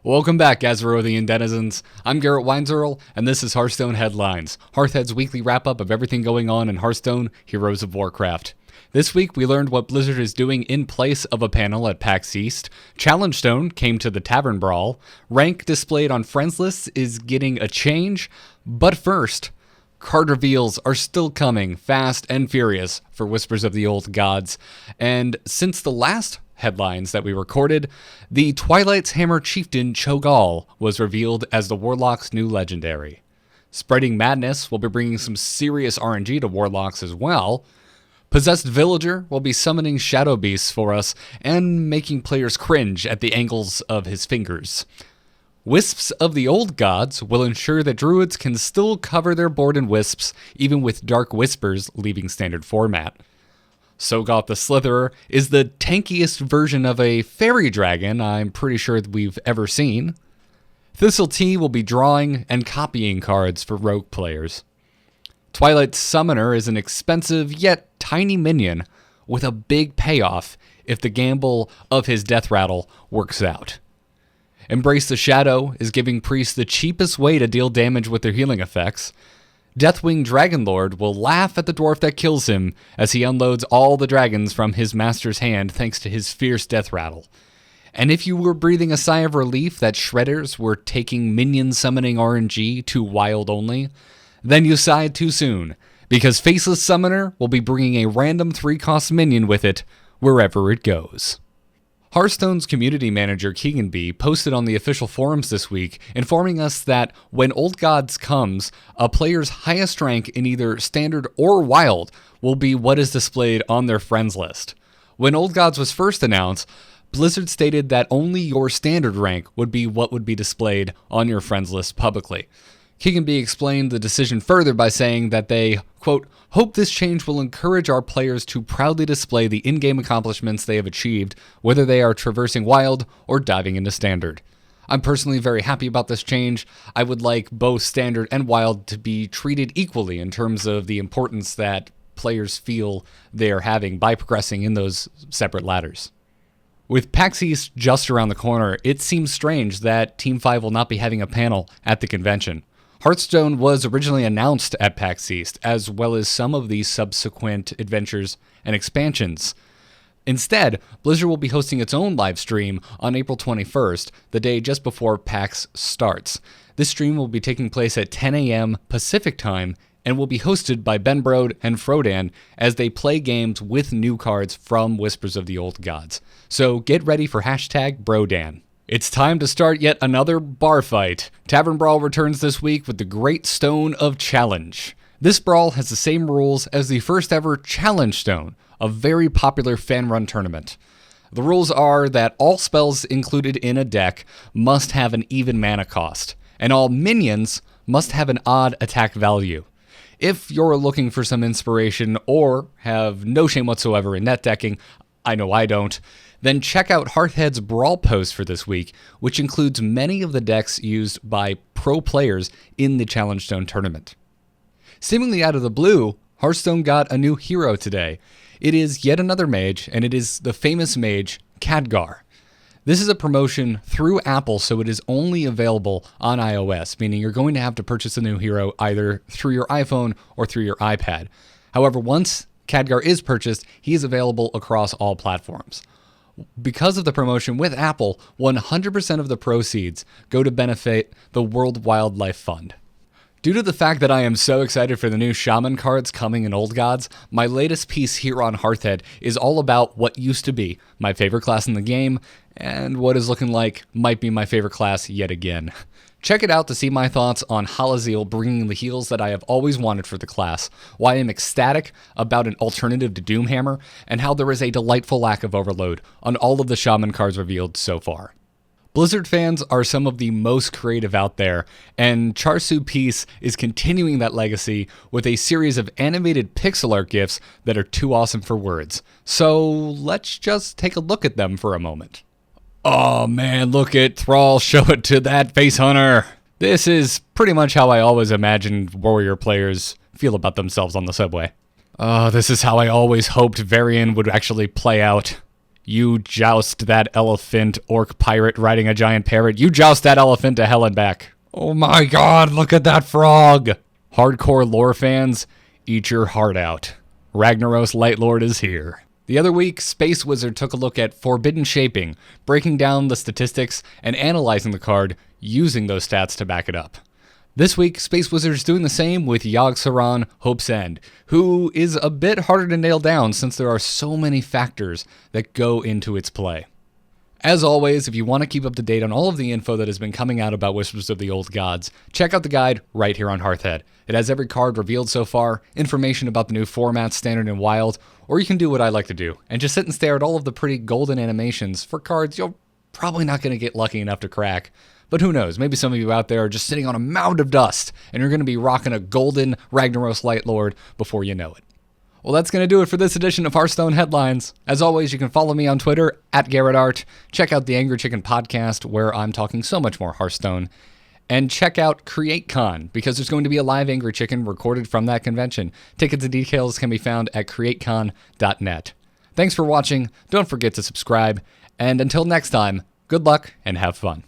Welcome back, Azerothian denizens. I'm Garrett Weinzerl, and this is Hearthstone Headlines, Hearthhead's weekly wrap-up of everything going on in Hearthstone, Heroes of Warcraft. This week, we learned what Blizzard is doing in place of a panel at PAX East, Challenge Stone came to the Tavern Brawl, rank displayed on friends lists is getting a change, but first, card reveals are still coming fast and furious for Whispers of the Old Gods, and since the last headlines that we recorded, the Twilight's Hammer Chieftain Cho'Gall was revealed as the Warlock's new legendary. Spreading Madness will be bringing some serious RNG to Warlocks as well. Possessed Villager will be summoning Shadow Beasts for us and making players cringe at the angles of his fingers. Wisps of the Old Gods will ensure that Druids can still cover their board in Wisps, even with Dark Whispers leaving standard format. Sogoth the Slitherer is the tankiest version of a fairy dragon I'm pretty sure we've ever seen. Thistle Tea will be drawing and copying cards for rogue players. Twilight Summoner is an expensive yet tiny minion with a big payoff if the gamble of his death rattle works out. Embrace the Shadow is giving priests the cheapest way to deal damage with their healing effects. Deathwing Dragonlord will laugh at the dwarf that kills him as he unloads all the dragons from his master's hand thanks to his fierce death rattle. And if you were breathing a sigh of relief that Shredders were taking minion summoning RNG to wild only, then you sighed too soon, because Faceless Summoner will be bringing a random 3-cost minion with it wherever it goes. Hearthstone's community manager Keegan B posted on the official forums this week, informing us that when Old Gods comes, a player's highest rank in either Standard or Wild will be what is displayed on their friends list. When Old Gods was first announced, Blizzard stated that only your Standard rank would be what would be displayed on your friends list publicly. Keegan B explained the decision further by saying that they, quote, hope this change will encourage our players to proudly display the in-game accomplishments they have achieved, whether they are traversing Wild or diving into Standard. I'm personally very happy about this change. I would like both Standard and Wild to be treated equally in terms of the importance that players feel they're having by progressing in those separate ladders. With PAX East just around the corner, it seems strange that Team 5 will not be having a panel at the convention. Hearthstone was originally announced at PAX East, as well as some of the subsequent adventures and expansions. Instead, Blizzard will be hosting its own live stream on April 21st, the day just before PAX starts. This stream will be taking place at 10 a.m. Pacific Time and will be hosted by Ben Brode and Frodan as they play games with new cards from Whispers of the Old Gods. So get ready for #Brodan. It's time to start yet another bar fight. Tavern Brawl returns this week with the Great Stone of Challenge. This brawl has the same rules as the first ever Challenge Stone, a very popular fan-run tournament. The rules are that all spells included in a deck must have an even mana cost, and all minions must have an odd attack value. If you're looking for some inspiration or have no shame whatsoever in net decking, I know I don't, then check out Hearthhead's Brawl post for this week, which includes many of the decks used by pro players in the Challenge Stone tournament. Seemingly out of the blue, Hearthstone got a new hero today. It is yet another mage, and it is the famous mage, Khadgar. This is a promotion through Apple, so it is only available on iOS, meaning you're going to have to purchase a new hero either through your iPhone or through your iPad. However, once Khadgar is purchased, he is available across all platforms. Because of the promotion with Apple, 100% of the proceeds go to benefit the World Wildlife Fund. Due to the fact that I am so excited for the new Shaman cards coming in Old Gods, my latest piece here on Hearthhead is all about what used to be my favorite class in the game, and what is looking like might be my favorite class yet again. Check it out to see my thoughts on Halaziel bringing the heals that I have always wanted for the class, why I'm ecstatic about an alternative to Doomhammer, and how there is a delightful lack of overload on all of the Shaman cards revealed so far. Blizzard fans are some of the most creative out there, and Charsu Peace is continuing that legacy with a series of animated pixel art GIFs that are too awesome for words. So let's just take a look at them for a moment. Oh man, look at Thrall show it to that face hunter. This is pretty much how I always imagined warrior players feel about themselves on the subway. Oh, this is how I always hoped Varian would actually play out. You joust that elephant, orc pirate riding a giant parrot. You joust that elephant to hell and back. Oh my god, look at that frog! Hardcore lore fans, eat your heart out. Ragnaros Lightlord is here. The other week, Space Wizard took a look at Forbidden Shaping, breaking down the statistics and analyzing the card using those stats to back it up. This week, Space Wizard is doing the same with Yogg'Saron Hope's End, who is a bit harder to nail down since there are so many factors that go into its play. As always, if you want to keep up to date on all of the info that has been coming out about Whispers of the Old Gods, check out the guide right here on Hearthhead. It has every card revealed so far, information about the new formats, Standard and Wild, or you can do what I like to do, and just sit and stare at all of the pretty golden animations for cards you're probably not going to get lucky enough to crack. But who knows, maybe some of you out there are just sitting on a mound of dust, and you're going to be rocking a golden Ragnaros Lightlord before you know it. Well, that's going to do it for this edition of Hearthstone Headlines. As always, you can follow me on Twitter, @GarrettArt. Check out the Angry Chicken podcast, where I'm talking so much more Hearthstone. And check out CreateCon, because there's going to be a live Angry Chicken recorded from that convention. Tickets and details can be found at createcon.net. Thanks for watching, don't forget to subscribe, and until next time, good luck and have fun.